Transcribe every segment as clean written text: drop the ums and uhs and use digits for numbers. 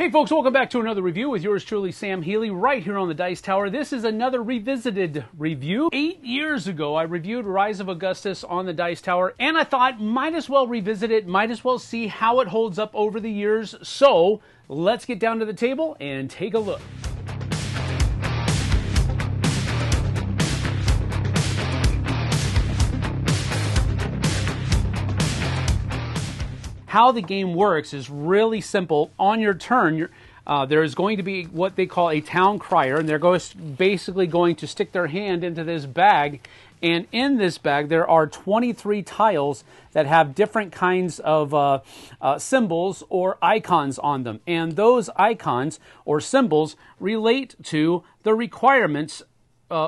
Hey folks, welcome back to another review with yours truly, Sam Healey, right here on the Dice Tower. This is another revisited review. 8 years ago, I reviewed Rise of Augustus on the Dice Tower, and I thought, might as well revisit it, might as well see how it holds up over the years. So, let's get down to the table and take a look. How the game works is really simple. On your turn, there is going to be what they call a town crier, and they're basically going to stick their hand into this bag. And in this bag, there are 23 tiles that have different kinds of symbols or icons on them. And those icons or symbols relate to the requirements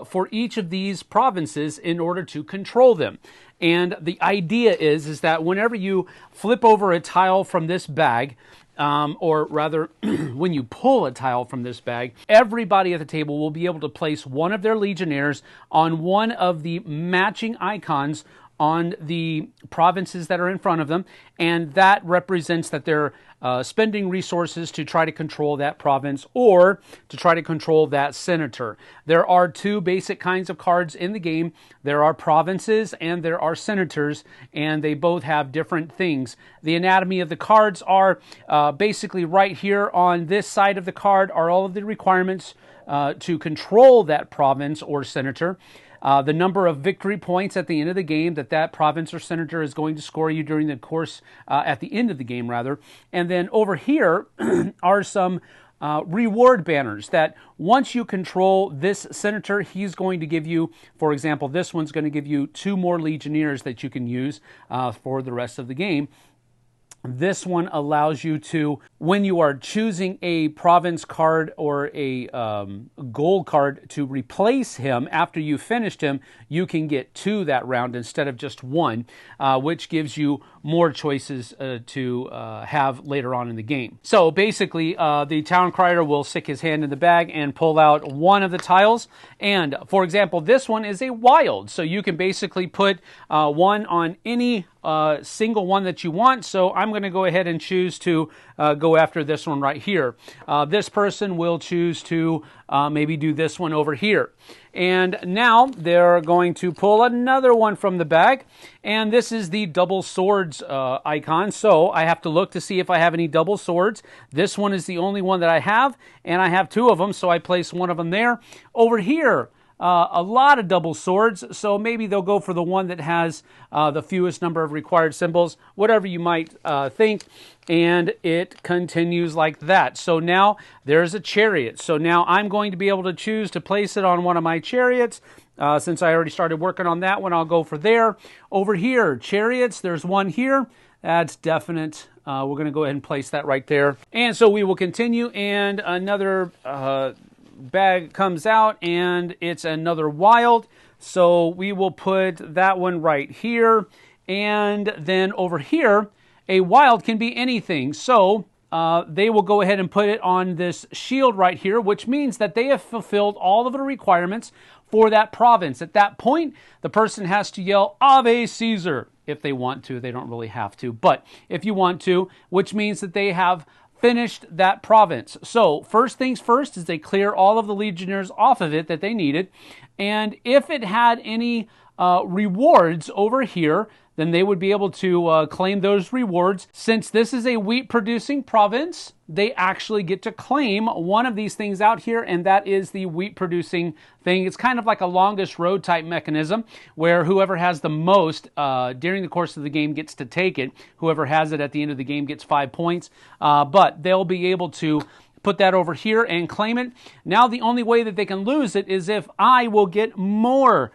for each of these provinces in order to control them. And the idea is that whenever you flip over a tile from this bag, or rather, when you pull a tile from this bag, everybody at the table will be able to place one of their legionnaires on one of the matching icons on the provinces that are in front of them, and that represents that they're spending resources to try to control that province or to try to control that senator. There are two basic kinds of cards in the game. There are provinces and there are senators, and they both have different things. The anatomy of the cards are basically right here on this side of the card are all of the requirements to control that province or senator. The number of victory points at the end of the game that province or senator is going to score you during the course, at the end of the game, rather. And then over here are some reward banners that once you control this senator, he's going to give you, for example, this one's going to give you 2 more legionnaires that you can use for the rest of the game. This one allows you to, when you are choosing a province card or a gold card to replace him after you finished him, you can get 2 that round instead of just 1, which gives you more choices to have later on in the game. So basically, the town crier will stick his hand in the bag and pull out one of the tiles. And for example, this one is a wild. So you can basically put one on any single one that you want. So I'm going to go ahead and choose to go after this one right here. This person will choose to maybe do this one over here. And now they're going to pull another one from the bag. And this is the double swords icon. So I have to look to see if I have any double swords. This one is the only one that I have, and I have 2 of them. So I place one of them there. Over here, a lot of double swords, so maybe they'll go for the one that has the fewest number of required symbols, whatever you might think, and it continues like that. So now there's a chariot. So now I'm going to be able to choose to place it on one of my chariots. Since I already started working on that one, I'll go for there. Over here, chariots, there's one here. That's definite. We're going to go ahead and place that right there. And so we will continue, and another bag comes out, and it's another wild, so we will put that one right here. And then over here, a wild can be anything, so they will go ahead and put it on this shield right here, which means that they have fulfilled all of the requirements for that province. At that point, the person has to yell Ave Caesar if they want to. They don't really have to, but if you want to, which means that they have finished that province. So first things first is they clear all of the legionnaires off of it that they needed, and if it had any rewards over here, then they would be able to claim those rewards. Since this is a wheat-producing province, they actually get to claim one of these things out here, and that is the wheat-producing thing. It's kind of like a longest road type mechanism, where whoever has the most during the course of the game gets to take it. Whoever has it at the end of the game gets 5 points, but they'll be able to put that over here and claim it. Now the only way that they can lose it is if I will get more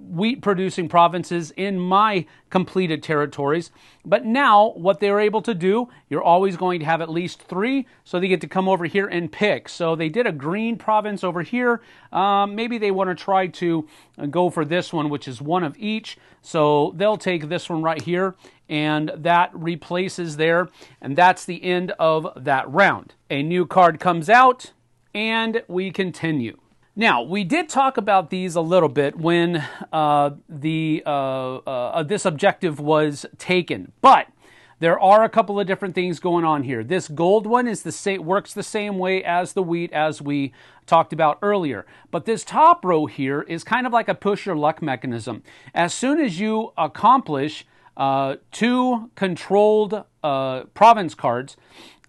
wheat-producing provinces in my completed territories. But now, what they're able to do, you're always going to have at least 3, so they get to come over here and pick. So they did a green province over here. Maybe they want to try to go for this one, which is 1 of each. So they'll take this one right here, and that replaces there, and that's the end of that round. A new card comes out, and we continue. Now, we did talk about these a little bit when this objective was taken, but There are a couple of different things going on here. This gold one is works the same way as the wheat as we talked about earlier. But this top row here is kind of like a push your luck mechanism. As soon as you accomplish 2 controlled province cards,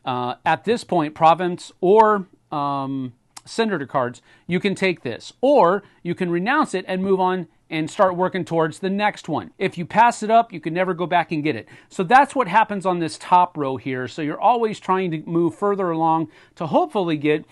at this point, province or senator cards, you can take this. Or you can renounce it and move on and start working towards the next one. If you pass it up, you can never go back and get it. So that's what happens on this top row here. So you're always trying to move further along to hopefully get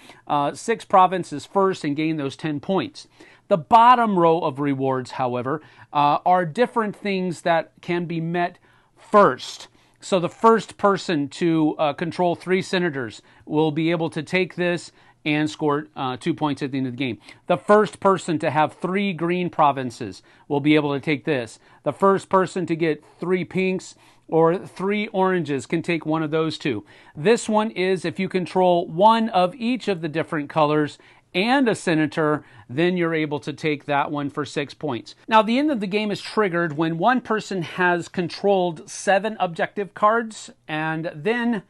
6 provinces first and gain those 10 points. The bottom row of rewards, however, are different things that can be met first. So the first person to control 3 senators will be able to take this and score 2 points at the end of the game. The first person to have 3 green provinces will be able to take this. The first person to get 3 pinks or 3 oranges can take one of those 2. This one is if you control one of each of the different colors and a senator, then you're able to take that one for 6 points. Now, the end of the game is triggered when one person has controlled 7 objective cards, and then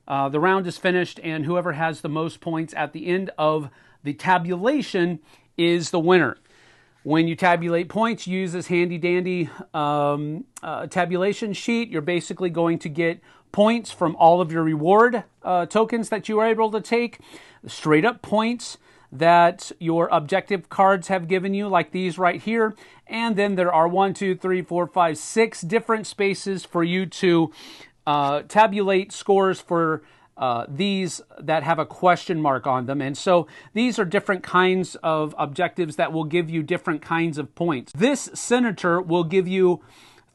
the round is finished, and whoever has the most points at the end of the tabulation is the winner. When you tabulate points, use this handy-dandy tabulation sheet. You're basically going to get points from all of your reward tokens that you were able to take, straight-up points that your objective cards have given you, like these right here. And then there are 1, 2, 3, 4, 5, 6 different spaces for you to tabulate scores for these that have a question mark on them. And so these are different kinds of objectives that will give you different kinds of points. This senator will give you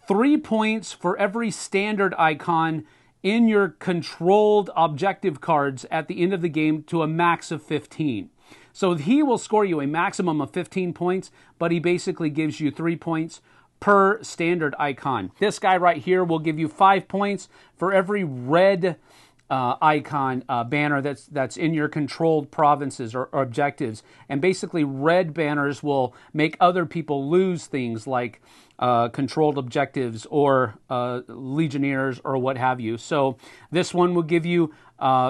3 points for every standard icon in your controlled objective cards at the end of the game to a max of 15. So he will score you a maximum of 15 points, but he basically gives you 3 points per standard icon. This guy right here will give you 5 points for every red icon banner that's in your controlled provinces or objectives. And basically red banners will make other people lose things like controlled objectives or legionnaires or what have you. So this one will give you,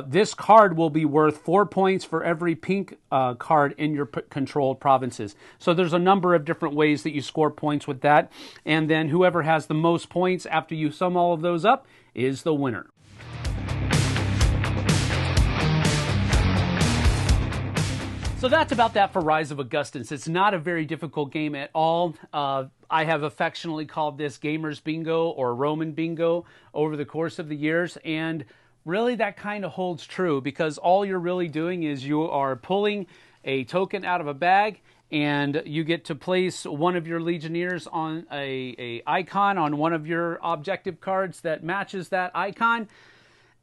this card will be worth 4 points for every pink card in your controlled provinces. So there's a number of different ways that you score points with that. And then whoever has the most points after you sum all of those up is the winner. So that's about that for Rise of Augustus. It's not a very difficult game at all. I have affectionately called this Gamers Bingo or Roman Bingo over the course of the years, and really that kind of holds true because all you're really doing is you are pulling a token out of a bag and you get to place one of your legionnaires on a icon on one of your objective cards that matches that icon.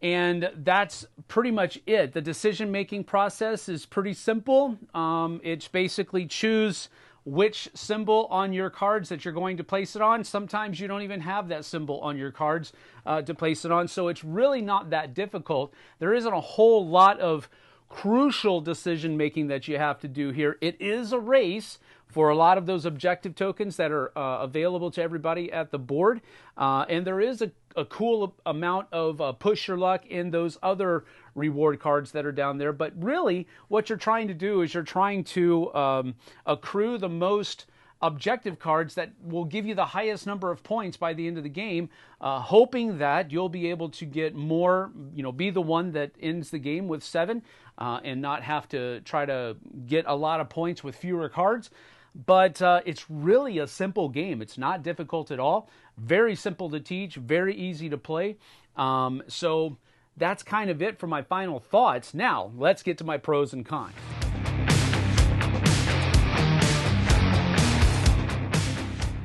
And that's pretty much it. The decision-making process is pretty simple. It's basically choose which symbol on your cards that you're going to place it on. Sometimes you don't even have that symbol on your cards to place it on, so it's really not that difficult. There isn't a whole lot of crucial decision-making that you have to do here. It is a race for a lot of those objective tokens that are available to everybody at the board. And there is a cool amount of push your luck in those other reward cards that are down there. But really, what you're trying to do is you're trying to accrue the most objective cards that will give you the highest number of points by the end of the game, hoping that you'll be able to get more, be the one that ends the game with 7 and not have to try to get a lot of points with fewer cards. But it's really a simple game. It's not difficult at all. Very simple to teach, very easy to play. So that's kind of it for my final thoughts. Now, let's get to my pros and cons.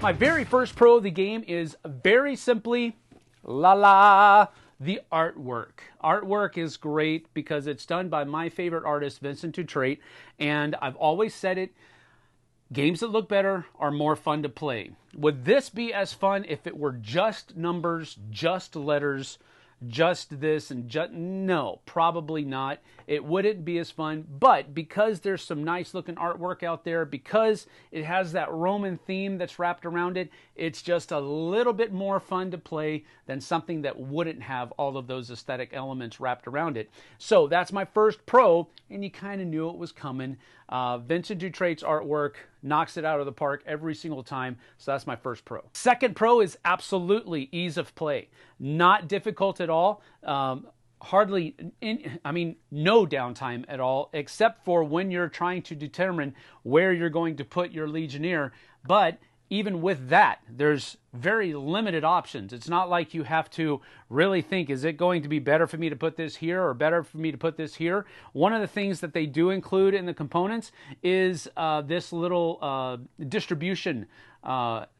My very first pro of the game is very simply, the artwork. Artwork is great because it's done by my favorite artist, Vincent Dutrait, and I've always said it, games that look better are more fun to play. Would this be as fun if it were just numbers, just letters, just this and just, no, probably not. It wouldn't be as fun, but because there's some nice looking artwork out there, because it has that Roman theme that's wrapped around it, it's just a little bit more fun to play than something that wouldn't have all of those aesthetic elements wrapped around it. So that's my first pro, and you kind of knew it was coming. Vincent Dutrait's artwork knocks it out of the park every single time, so that's my first pro. Second pro is absolutely ease of play. Not difficult at all. Hardly, no downtime at all, except for when you're trying to determine where you're going to put your Legionnaire. But even with that, there's very limited options. It's not like you have to really think, is it going to be better for me to put this here or better for me to put this here? One of the things that they do include in the components is this little distribution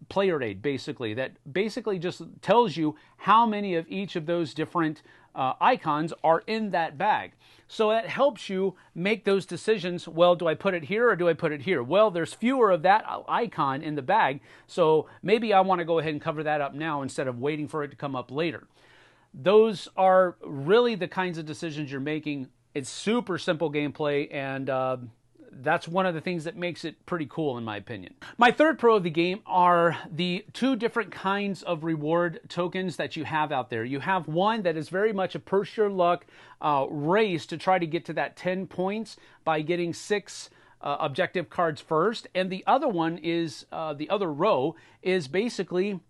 player aid, basically, that basically just tells you how many of each of those different icons are in that bag. So that helps you make those decisions. Well, do I put it here or do I put it here? Well, there's fewer of that icon in the bag, so maybe I want to go ahead and cover that up now instead of waiting for it to come up later. Those are really the kinds of decisions you're making. It's super simple gameplay, and that's one of the things that makes it pretty cool, in my opinion. My third pro of the game are the two different kinds of reward tokens that you have out there. You have one that is very much a push your luck race to try to get to that 10 points by getting 6 objective cards first. And the other one is, the other row is basically,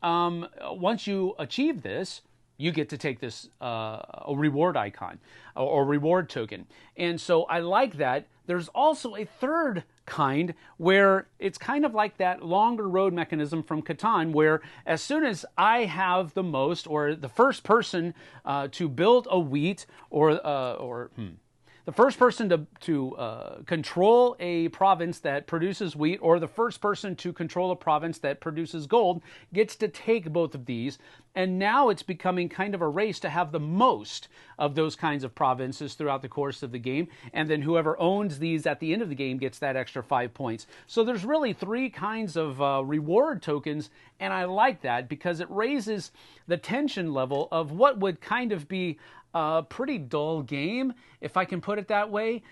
once you achieve this, you get to take this a reward icon or reward token. And so I like that. There's also a third kind where it's kind of like that longer road mechanism from Catan, where as soon as I have the most, or the first person to build a wheat, the first person to control a province that produces wheat, or the first person to control a province that produces gold, gets to take both of these. And now it's becoming kind of a race to have the most of those kinds of provinces throughout the course of the game. And then whoever owns these at the end of the game gets that extra 5 points. So there's really 3 kinds of reward tokens. And I like that because it raises the tension level of what would kind of be a pretty dull game, if I can put it that way.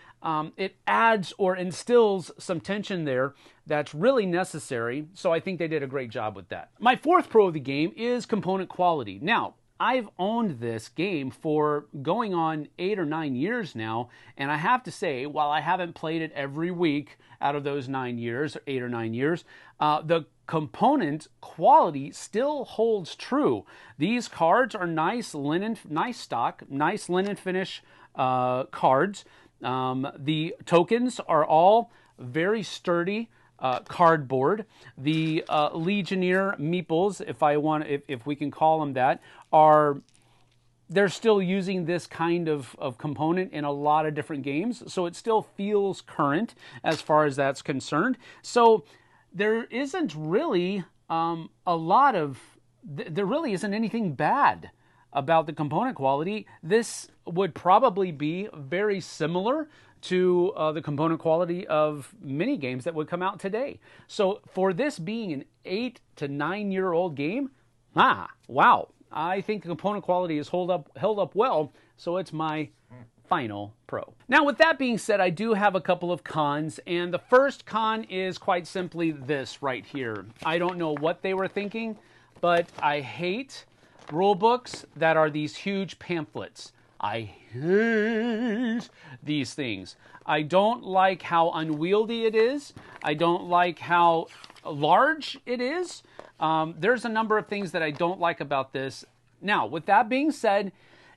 It adds or instills some tension there that's really necessary, so I think they did a great job with that. My fourth pro of the game is component quality. Now, I've owned this game for going on 8 or 9 years now, and I have to say, while I haven't played it every week out of those 9 years, or 8 or 9 years, the component quality still holds true. These cards are nice linen, nice stock, nice linen finish cards. The tokens are all very sturdy cardboard. The Legionnaire meeples, if we can call them that, they're still using this kind of component in a lot of different games, so it still feels current as far as that's concerned. So there isn't really there really isn't anything bad about the component quality. This would probably be very similar to the component quality of many games that would come out today. So for this being an 8 to 9 year old game, wow. I think the component quality is held up well, so it's my final pro. Now, with that being said, I do have a couple of cons, and the first con is quite simply this right here. I don't know what they were thinking, but I hate rule books that are these huge pamphlets. I hate these things. I don't like how unwieldy it is. I don't like how large it is. There's a number of things that I don't like about this. Now, with that being said,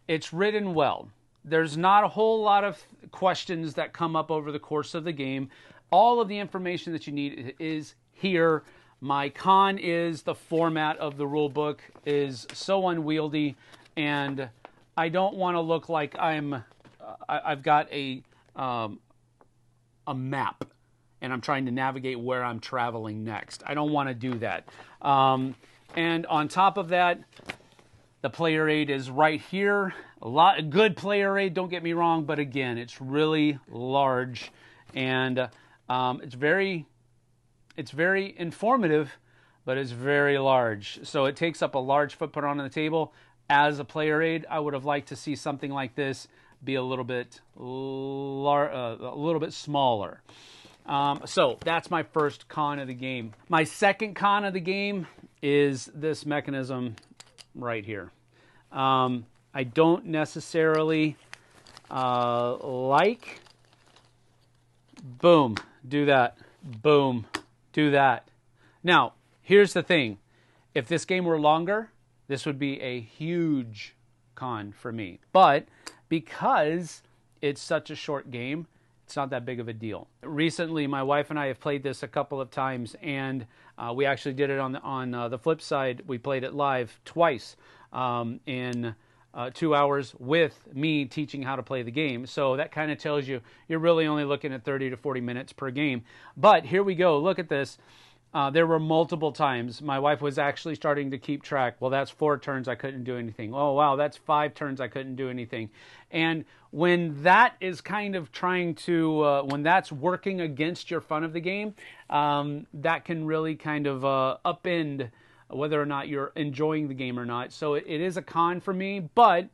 it's written well. There's not a whole lot of questions that come up over the course of the game. All of the information that you need is here. My con is the format of the rule book is so unwieldy, and I don't want to look like I've got a map and I'm trying to navigate where I'm traveling next. I don't want to do that. And on top of that, the player aid is right here. A good player aid, don't get me wrong, but again, it's really large, and it's very informative, but it's very large. So it takes up a large footprint on the table. as a player aid, I would have liked to see something like this be a little bit smaller. So that's my first con of the game. My second con of the game is this mechanism right here. I don't necessarily like, boom, do that, boom, do that. Now, here's the thing. If this game were longer, this would be a huge con for me. But because it's such a short game, it's not that big of a deal. Recently, my wife and I have played this a couple of times, and we actually did it on the flip side. We played it live twice in 2 hours with me teaching how to play the game. So that kind of tells you you're really only looking at 30 to 40 minutes per game. But here we go. Look at this. There were multiple times my wife was actually starting to keep track. Well, that's 4 turns I couldn't do anything. Oh, wow, that's 5 turns I couldn't do anything. And when that is kind of trying to, when that's working against your fun of the game, that can really kind of upend whether or not you're enjoying the game or not. So it is a con for me, but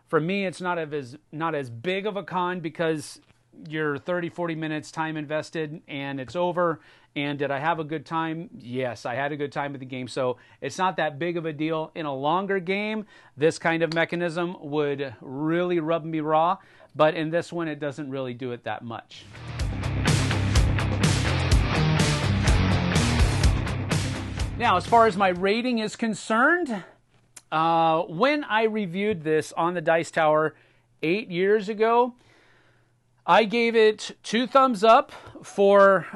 for me it's not as big of a con because you're 30, 40 minutes time invested and it's over. And did I have a good time? Yes, I had a good time with the game. So it's not that big of a deal. In a longer game, this kind of mechanism would really rub me raw. But in this one, it doesn't really do it that much. Now, as far as my rating is concerned, when I reviewed this on the Dice Tower 8 years ago, I gave it 2 thumbs up for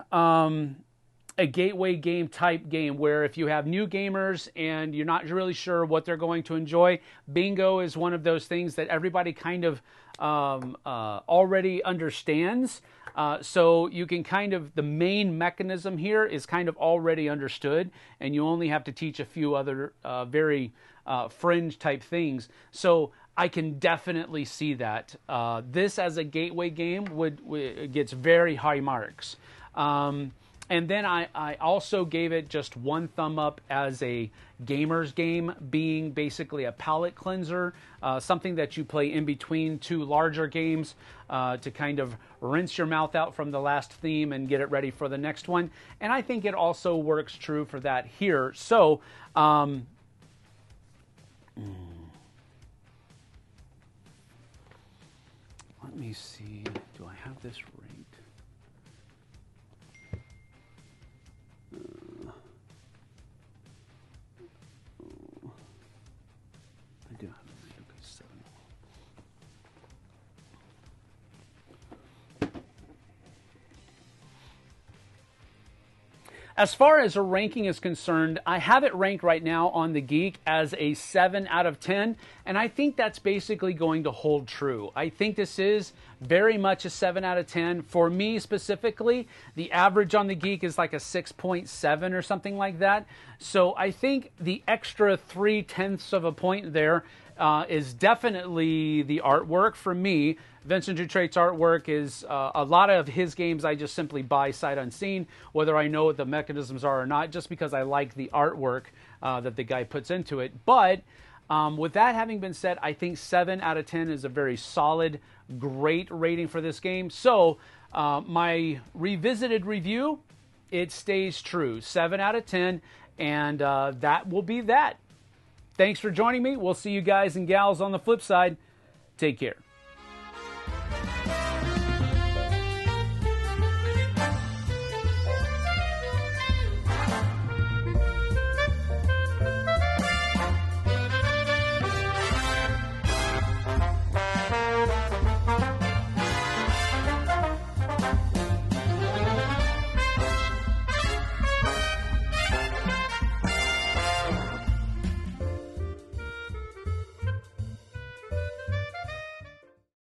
a gateway game type game where if you have new gamers and you're not really sure what they're going to enjoy, bingo is one of those things that everybody kind of already understands. So you can kind of, the main mechanism here is kind of already understood, and you only have to teach a few other very fringe type things. So I can definitely see that. This as a gateway game gets very high marks. And then I also gave it just 1 thumb up as a gamer's game, being basically a palate cleanser, something that you play in between 2 larger games to kind of rinse your mouth out from the last theme and get it ready for the next one. And I think it also works true for that here. So, let me see, do I have this ranked? I do have it ranked. Okay, 7. As far as a ranking is concerned, I have it ranked right now on The Geek as a 7 out of 10, and I think that's basically going to hold true. I think this is very much a 7 out of 10. For me specifically, the average on The Geek is like a 6.7 or something like that. So I think the extra 0.3 of a point there is definitely the artwork for me. Vincent Dutrait's artwork is a lot of his games I just simply buy sight unseen, whether I know what the mechanisms are or not, just because I like the artwork that the guy puts into it. But with that having been said, I think 7 out of 10 is a very solid, great rating for this game. So my revisited review, it stays true. 7 out of 10, and that will be that. Thanks for joining me. We'll see you guys and gals on the flip side. Take care.